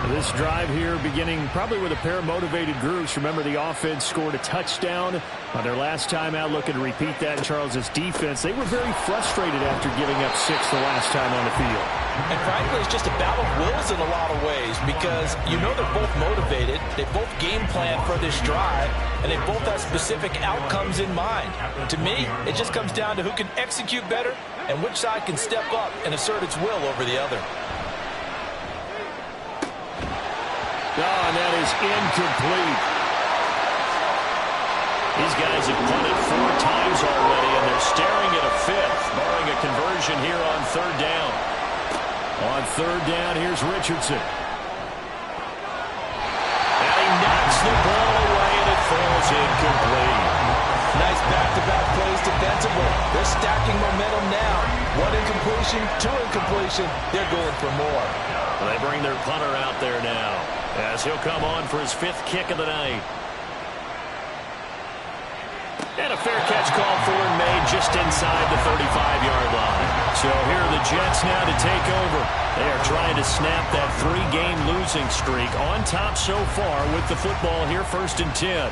This drive here beginning probably with a pair of motivated groups. Remember, the offense scored a touchdown on their last time out. Looking to repeat that in Charles's defense. They were very frustrated after giving up 6 the last time on the field. And frankly, it's just a battle of wills in a lot of ways because you know they're both motivated. They both game plan for this drive, and they both have specific outcomes in mind. To me, it just comes down to who can execute better and which side can step up and assert its will over the other. Oh, and that is incomplete. These guys have punted 4 times already, and they're staring at a 5th, barring a conversion here on 3rd down. On 3rd down, here's Richardson. And he knocks the ball away, and it falls incomplete. Nice back-to-back plays defensively. They're stacking momentum now. 1 incompletion, 2 incompletion. They're going for more. Well, they bring their punter out there now as he'll come on for his 5th kick of the night. And a fair catch called for and made just inside the 35-yard line. So here are the Jets now to take over. They are trying to snap that 3-game losing streak on top so far with the football here, 1st and 10.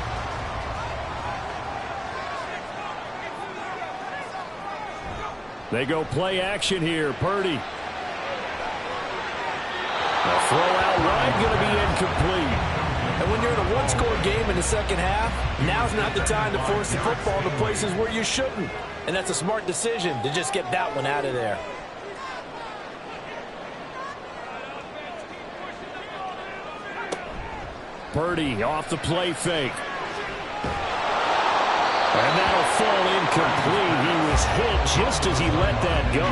They go play action here. Purdy. A throw out wide, going to be incomplete. And when you're in a one-score game in the second half, now's not the time to force the football to places where you shouldn't. And that's a smart decision to just get that one out of there. Purdy off the play fake. And that'll fall incomplete. He was hit just as he let that go.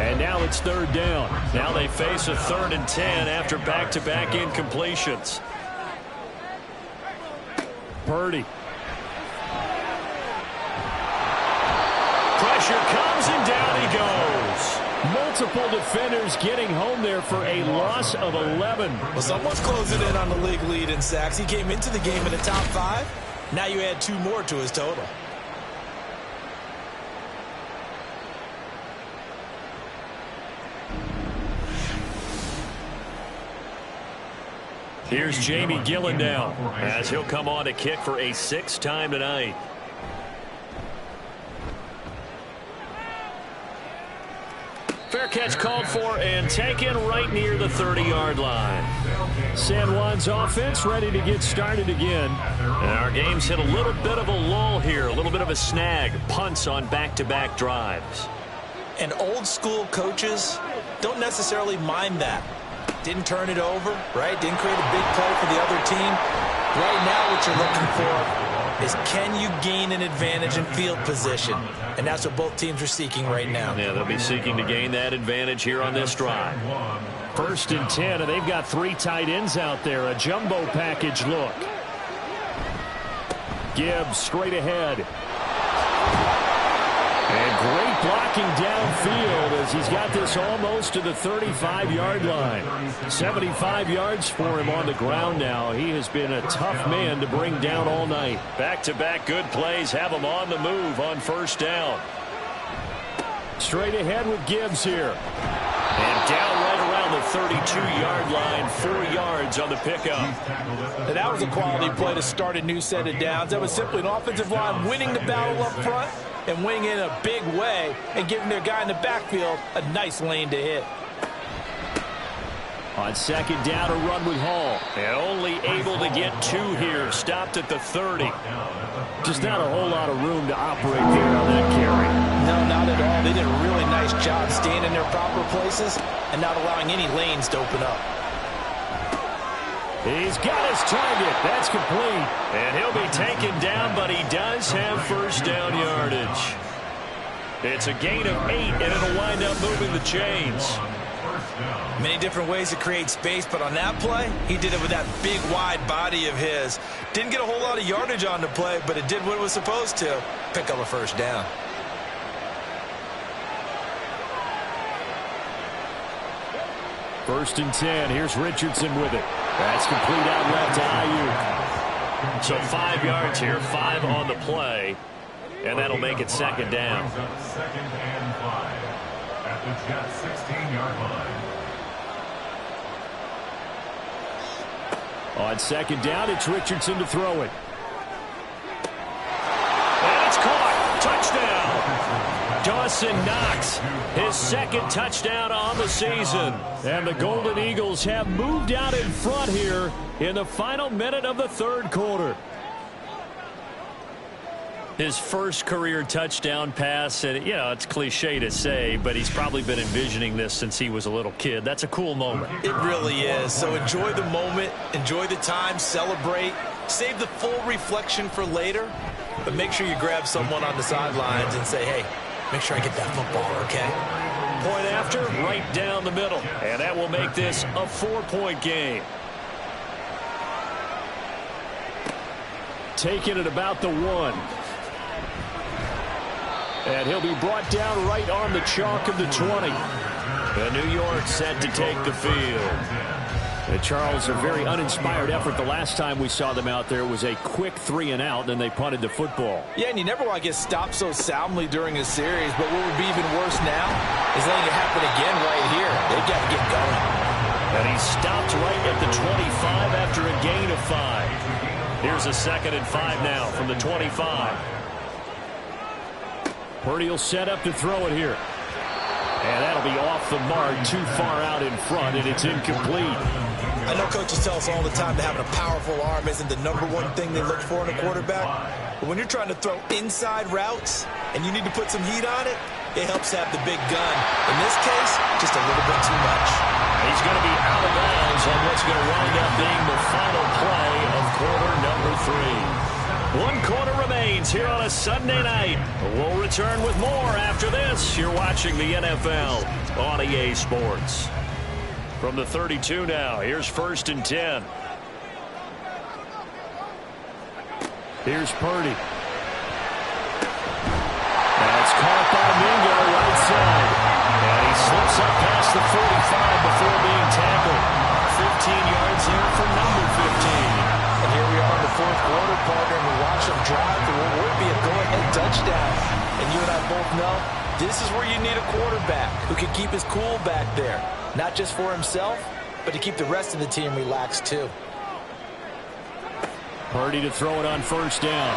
And now it's 3rd down. Now they face a 3rd and 10 after back-to-back incompletions. Purdy. Pressure comes and down he goes. Multiple defenders getting home there for a loss of 11. Well, someone's closing in on the league lead in sacks. He came into the game in the top 5. Now you add 2 more to his total. Here's Jamie Gillen now as he'll come on to kick for a 6th time tonight. Fair catch called for and taken right near the 30-yard line. San Juan's offense ready to get started again. And our game's hit a little bit of a lull here, a little bit of a snag. Punts on back-to-back drives. And old school coaches don't necessarily mind that. Didn't turn it over, right? Didn't create a big play for the other team. Right now what you're looking for is, can you gain an advantage in field position? And that's what both teams are seeking right now. Yeah, they'll be seeking to gain that advantage here on this drive. 1st and 10, and they've got 3 tight ends out there. A jumbo package look. Gibbs straight ahead. And great blocking downfield as he's got this almost to the 35-yard line. 75 yards for him on the ground now. He has been a tough man to bring down all night. Back-to-back good plays have him on the move on 1st down. Straight ahead with Gibbs here. And down right around the 32-yard line, 4 yards on the pickup. And that was a quality play to start a new set of downs. That was simply an offensive line winning the battle up front and winning in a big way and giving their guy in the backfield a nice lane to hit. On 2nd down, a run with Hall. And only able to get 2 here. Stopped at the 30. Just not a whole lot of room to operate there on that carry. No, not at all. They did a really nice job staying in their proper places and not allowing any lanes to open up. He's got his target. That's complete. And he'll be taken down, but he does have 1st down yardage. It's a gain of 8, and it'll wind up moving the chains. Many different ways to create space, but on that play, he did it with that big, wide body of his. Didn't get a whole lot of yardage on the play, but it did what it was supposed to. Pick up a 1st down. First and 10. Here's Richardson with it. That's complete out left to Ayuk. So 5 yards here, 5 on the play, and that'll make it 2nd down. 2nd and 5 at the Jets 16-yard line. On 2nd down, it's Richardson to throw it. And it's caught. Touchdown. Dawson Knox, his 2nd touchdown on the season. And the Golden Eagles have moved out in front here in the final minute of the 3rd quarter. His first career touchdown pass, and you know, it's cliche to say, but he's probably been envisioning this since he was a little kid. That's a cool moment. It really is. So enjoy the moment, enjoy the time, celebrate, save the full reflection for later, but make sure you grab someone on the sidelines and say, hey, make sure I get that football, okay? Point after, right down the middle, and that will make this a 4-point game. Taking it about the 1. And he'll be brought down right on the chalk of the 20. And New York set to take the field. And Charles, a very uninspired effort. The last time we saw them out there was a quick 3-and-out, and then they punted the football. Yeah, and you never want to get stopped so soundly during a series, but what would be even worse now is letting it happen again right here. They got to get going. And he stopped right at the 25 after a gain of 5. Here's a 2nd and 5 now from the 25. Purdy will set up to throw it here. And that'll be off the mark, too far out in front, and it's incomplete. I know coaches tell us all the time that having a powerful arm isn't the #1 thing they look for in a quarterback. But when you're trying to throw inside routes and you need to put some heat on it, it helps to have the big gun. In this case, just a little bit too much. He's going to be out of bounds on what's going to wind up being the final play of quarter number 3. 1 quarter remains here on a Sunday night. We'll return with more after this. You're watching the NFL on EA Sports. From the 32 now, here's 1st and 10. Here's Purdy. That's caught by Mingo right side. And he slips up past the 45 before being tackled. 15 yards there for number 15. And here we are in the 4th quarter, partner, and we watch need a quarterback who can keep his cool back there. Not just for himself, but to keep the rest of the team relaxed too. Purdy to throw it on first down.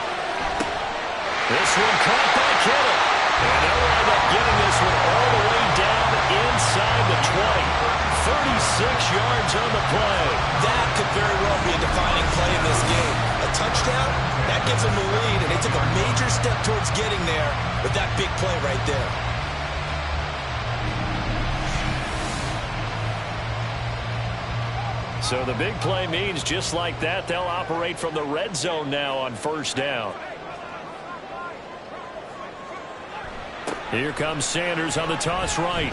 This one caught by Kittle. And they'll wind up getting this one all the way down inside the 20. 36 yards on the play. That could very well be a defining play in this game. A touchdown, that gives them the lead, and they took a major step towards getting there with that big play right there. So the big play means just like that, they'll operate from the red zone now on first down. Here comes Sanders on the toss right.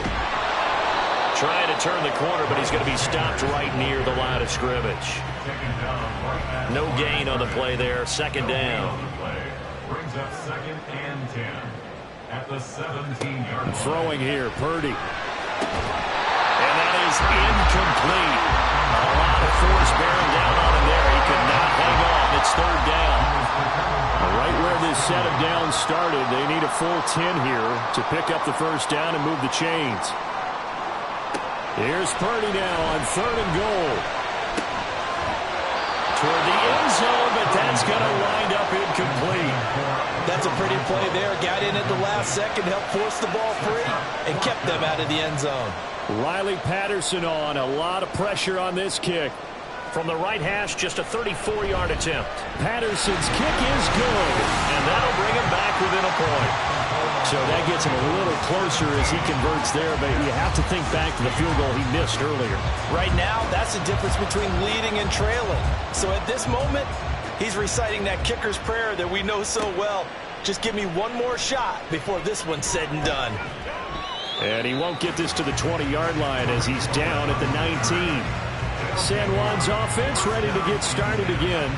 Trying to turn the corner, but he's going to be stopped right near the line of scrimmage. No gain on the play there. Second down. Brings up 2nd and 10 at the 17-yard line. Throwing here, Purdy. And that is incomplete. A lot of force bearing down on him there. He could not hang on. It's third down. Right where this set of downs started, they need a full 10 here to pick up the first down and move the chains. Here's Purdy now on 3rd and goal. Toward the end zone, but that's going to wind up incomplete. That's a pretty play there. Got in at the last second, helped force the ball free, and kept them out of the end zone. Riley Patterson on. A lot of pressure on this kick. From the right hash, just a 34-yard attempt. Patterson's kick is good, and that'll bring him back within a point. So that gets him a little closer as he converts there, but you have to think back to the field goal he missed earlier. Right now, that's the difference between leading and trailing. So at this moment, he's reciting that kicker's prayer that we know so well. Just give me one more shot before this one's said and done. And he won't get this to the 20-yard line as he's down at the 19. San Juan's offense ready to get started again.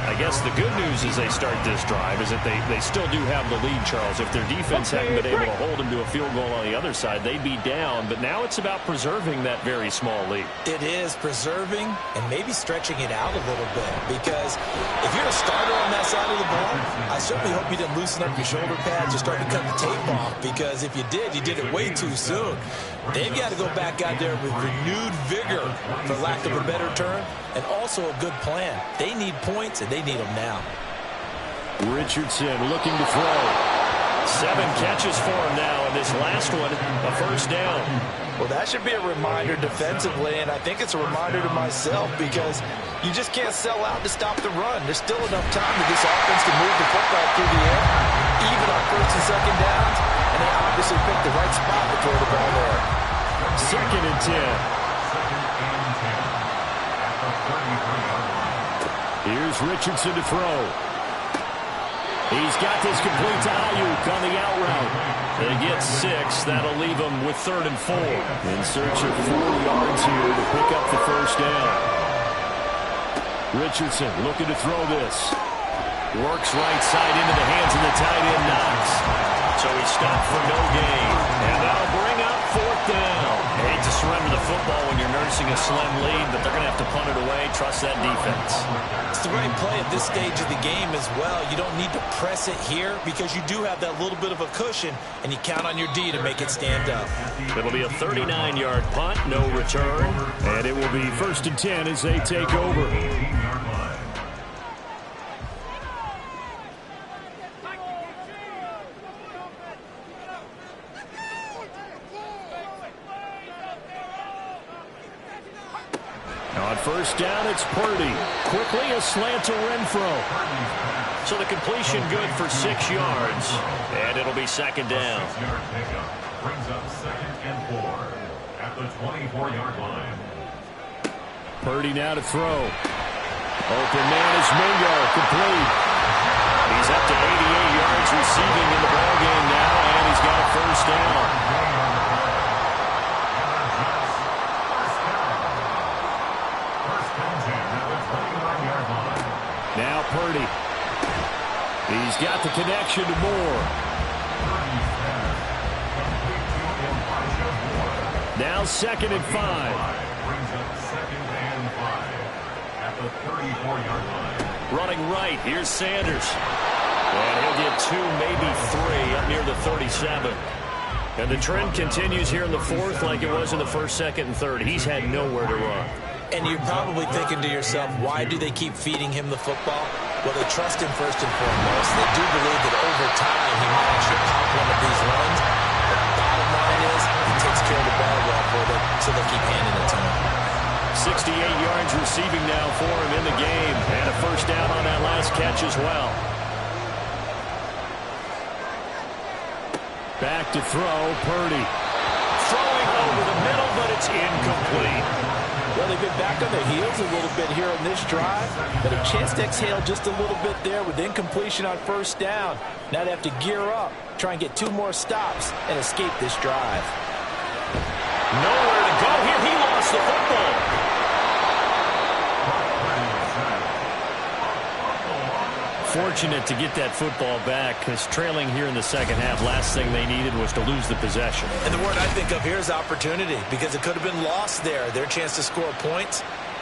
I guess the good news as they start this drive is that they still do have the lead, Charles. If their defense hadn't been able to hold them to a field goal on the other side, they'd be down. But now it's about preserving that very small lead. It is preserving and maybe stretching it out a little bit. Because if you're a starter on that side of the ball, I certainly hope you didn't loosen up your shoulder pads or start to cut the tape off. Because if you did it way too soon. They've got to go back out there with renewed vigor, for lack of a better term, and also a good plan. They need points, and they need them now. Richardson looking to throw. 7 catches for him now, and this last one, a first down. Well, that should be a reminder defensively, and I think it's a reminder to myself because you just can't sell out to stop the run. There's still enough time that this offense can move the football through the air, even on 1st and 2nd downs, and they obviously picked the right spot to throw the ball there. 2nd and 10. Here's Richardson to throw. He's got this complete to Ayuk on the out route. They get 6. That'll leave them with 3rd and 4. In search of 4 yards here to pick up the first down. Richardson looking to throw this. Works right side into the hands of the tight end Knox. So he stopped for no gain. And that'll bring up 4th down. I hate to surrender the football when you're nursing a slim lead, but they're going to have to punt it away. Trust that defense. It's the right play at this stage of the game as well. You don't need to press it here because you do have that little bit of a cushion, and you count on your D to make it stand up. It'll be a 39-yard punt, no return, and it will be 1st and 10 as they take over. On first down, it's Purdy. Quickly a slant to Renfro. So the completion good for 6 yards. And it'll be 2nd down. 6-yard pickup brings up 2nd and 4 at the 24-yard line. Purdy now to throw. Open man is Mingo. Complete. He's up to 88 yards receiving in the ballgame now, and he's got a first down. Now Purdy. He's got the connection to Moore. Now 2nd and 5. Brings up 2nd and 5 at the 34-yard line. Running right. Here's Sanders. And he'll get 2, maybe 3 up near the 37. And the trend continues here in the fourth like it was in the first, second, and third. He's had nowhere to run. And you're probably thinking to yourself, why do they keep feeding him the football? Well, they trust him first and foremost. They do believe that over time he might actually complement these runs. But the bottom line is he takes care of the ball well for them, so they keep handing it to him. 68 yards receiving now for him in the game. And a first down on that last catch as well. Back to throw, Purdy. Throwing over the middle, but it's incomplete. Well, they've been back on their heels a little bit here on this drive, but a chance to exhale just a little bit there with incompletion on first down. Now they have to gear up, try and get 2 more stops, and escape this drive. Nowhere to go here. He lost the football. Fortunate to get that football back, because trailing here in the second half, last thing they needed was to lose the possession. And the word I think of here is opportunity, because it could have been lost there, their chance to score points.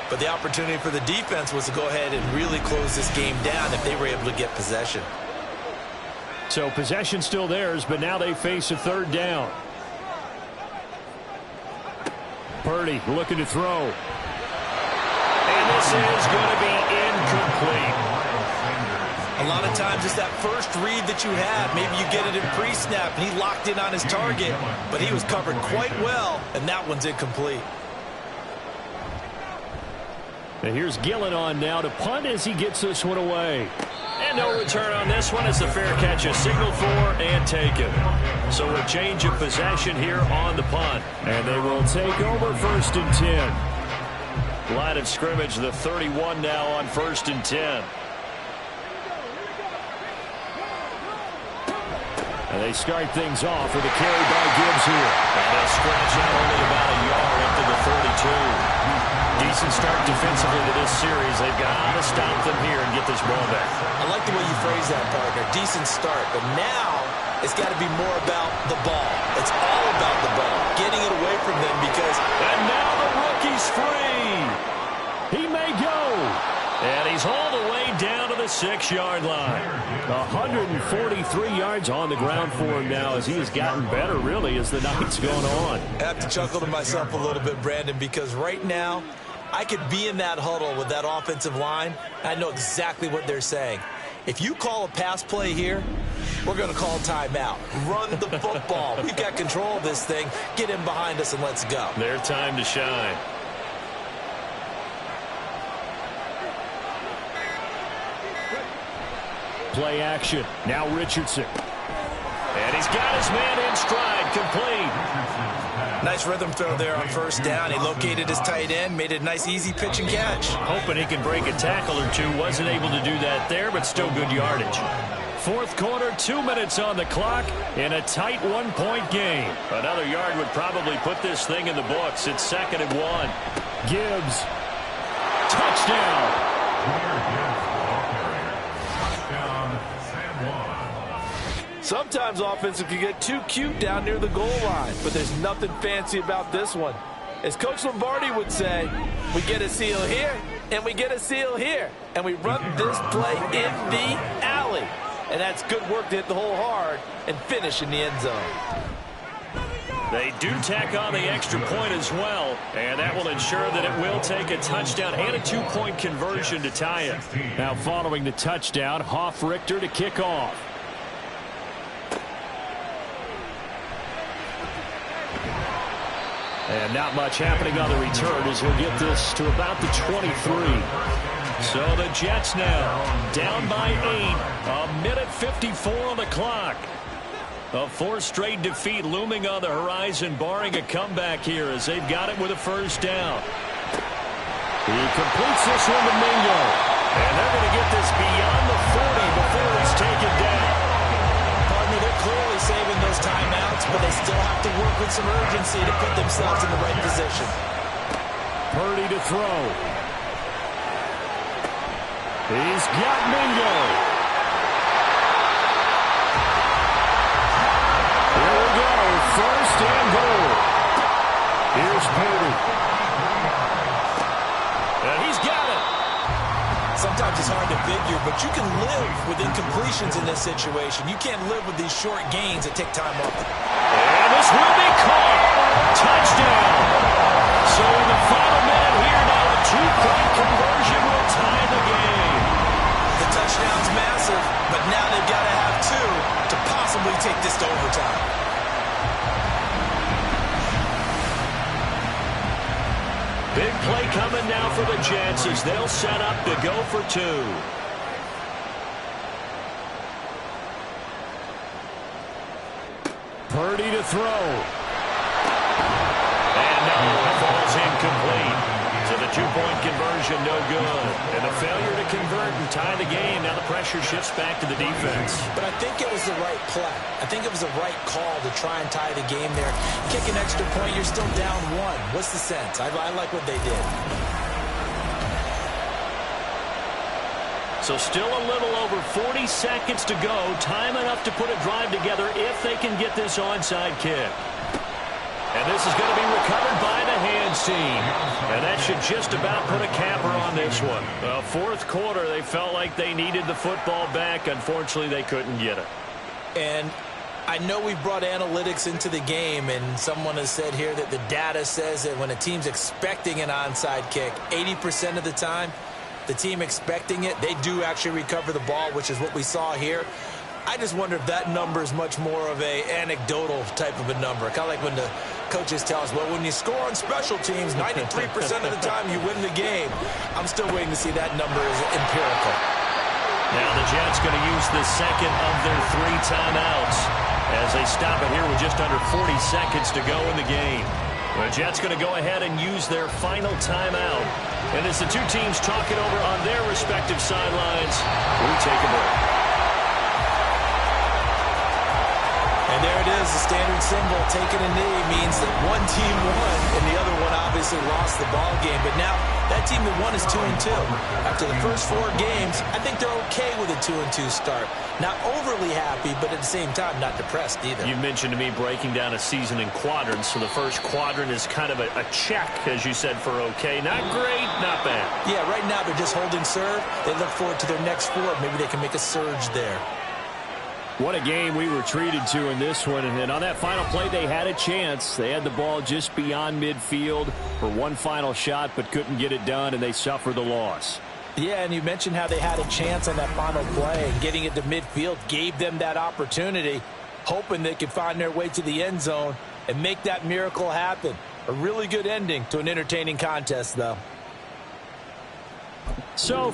But the opportunity for the defense was to go ahead and really close this game down if they were able to get possession. So possession still theirs, but now they face a third down. Purdy looking to throw. And this is going to be incomplete. A lot of times it's that first read that you have. Maybe you get it in pre-snap, and he locked in on his target, but he was covered quite well, and that one's incomplete. And here's Gillen on now to punt as he gets this one away. And no return on this one as the fair catch is signaled for and taken. So a change of possession here on the punt. And they will take over first and 10. Line of scrimmage, the 31 now on first and 10. And they start things off with a carry by Gibbs here. And they scratch out only about a yard up to the 32. Decent start defensively to this series. They've got to stop them here and get this ball back. I like the way you phrase that, partner. Decent start. But now it's got to be more about the ball. It's all about the ball. Getting it away from them because... And now the rookie's free. He may go. And he's all the way down to the 6-yard line. 143 yards on the ground for him now as he has gotten better, really, as the night's gone on. I have to chuckle to myself a little bit, Brandon, because right now I could be in that huddle with that offensive line. I know exactly what they're saying. If you call a pass play here, we're going to call timeout. Run the football. We've got control of this thing. Get in behind us and let's go. Their time to shine. Play action. Now Richardson. And he's got his man in stride, complete. Nice rhythm throw there on first down. He located his tight end, made it a nice, easy pitch and catch. Hoping he can break a tackle or two. Wasn't able to do that there, but still good yardage. Fourth quarter, 2 minutes on the clock in a tight 1-point game. Another yard would probably put this thing in the books. It's 2nd and 1. Gibbs. Touchdown. Sometimes offensive can get too cute down near the goal line, but there's nothing fancy about this one. As Coach Lombardi would say, we get a seal here, and we get a seal here, and we run this play in the alley. And that's good work to hit the hole hard and finish in the end zone. They do tack on the extra point as well, and that will ensure that it will take a touchdown and a 2-point conversion to tie it. Now following the touchdown, Hoff-Richter to kick off. And not much happening on the return as he'll get this to about the 23. So the Jets now down by 8. 1:54 on the clock. A 4th straight defeat looming on the horizon, barring a comeback here as they've got it with a first down. He completes this one to Mingo. And they're going to get this beyond the 40 before he's taken down. Partner, they're clearly saving those timeouts, but they still have to work with some urgency to put themselves in the right position. Purdy to throw. He's got Mingo. Here we go. 1st and goal. Here's Purdy. And he's got it. Sometimes it's hard to figure, but you can live with incompletions in this situation. You can't live with these short gains that take time off. And this pass will be caught. Touchdown. So in the final minute here now, a two-point conversion will tie the game. The touchdown's massive, but now they've got to have two to possibly take this to overtime. Big play coming now for the Jets as they'll set up to go for two. Purdy to throw. And no, it falls incomplete. So the two-point conversion no good. And the failure to convert and tie the game. Now the pressure shifts back to the defense. But I think it was the right play. I think it was the right call to try and tie the game there. Kick an extra point, you're still down one. What's the sense? I like what they did. So still a little over 40 seconds to go. Time enough to put a drive together if they can get this onside kick. And this is going to be recovered by the hands team. And that should just about put a capper on this one. Well, fourth quarter, they felt like they needed the football back. Unfortunately, they couldn't get it. And I know we brought analytics into the game, and someone has said here that the data says that when a team's expecting an onside kick, 80% of the time, the team expecting it, they do actually recover the ball, which is what we saw here. I just wonder if that number is much more of a anecdotal type of a number. Kind of like when the coaches tell us, well, when you score on special teams, 93% of the time you win the game. I'm still waiting to see that number is empirical. Now the Jets going to use the second of their 3 timeouts as they stop it here with just under 40 seconds to go in the game. The Jets going to go ahead and use their final timeout. And as the two teams talk it over on their respective sidelines, we take a break. And there it is, the standard symbol. Taking a knee means that one team won, and the other one obviously lost the ball game. But now that team that won is 2-2. After the first 4 games, I think they're okay with a 2-2 start. Not overly happy, but at the same time, not depressed either. You mentioned to me breaking down a season in quadrants. So the first quadrant is kind of a check, as you said, for okay. Not great, not bad. Yeah, right now they're just holding serve. They look forward to their next 4. Maybe they can make a surge there. What a game we were treated to in this one. And on that final play, they had a chance. They had the ball just beyond midfield for one final shot, but couldn't get it done, and they suffered the loss. Yeah, and you mentioned how they had a chance on that final play, and getting it to midfield gave them that opportunity, hoping they could find their way to the end zone and make that miracle happen. A really good ending to an entertaining contest, though. So